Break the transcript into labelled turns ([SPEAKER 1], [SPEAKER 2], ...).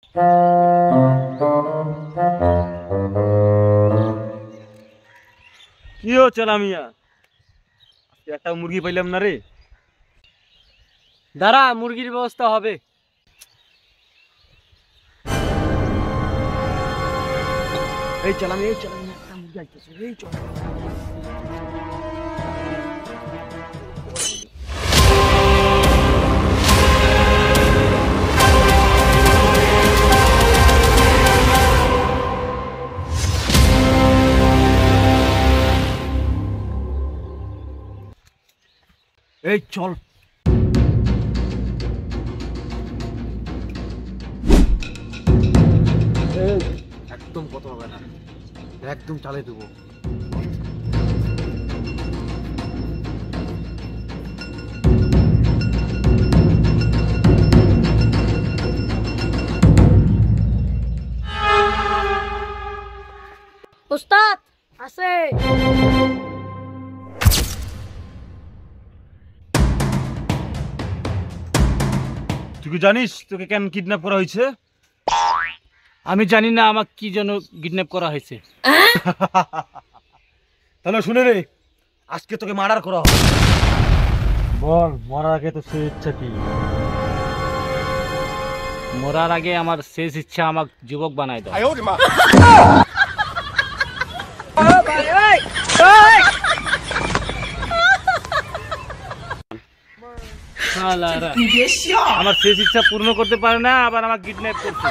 [SPEAKER 1] কি হচ্ছে লামিয়া? একটা মুরগি পাইলাম না রে।
[SPEAKER 2] দাঁড়া, মুরগির ব্যবস্থা হবে।
[SPEAKER 1] এই চালামি, এই চালামি, একটা মুরগি আইতেছে। এই চল। এই চল। একদম কথা হবে না, একদম চালিয়ে দেবো।
[SPEAKER 3] উস্তাদ আছে।
[SPEAKER 1] তুই কি জানিস তোকে কেন কিডন্যাপ করা হয়েছে?
[SPEAKER 2] আমি জানি না আমাকে কি জন্য কিডন্যাপ করা হয়েছে।
[SPEAKER 1] তাহলে শুনে রে, আজকে তোকে মার্ডার করা হবে। বল, মরার আগে তো সে ইচ্ছা কি?
[SPEAKER 2] মরার আগে আমার শেষ ইচ্ছা আমাকে যুবক বানায় দাও। আমার শেষ ইচ্ছা পূর্ণ করতে পারে না, আবার আমাকে কিডন্যাপ করছে।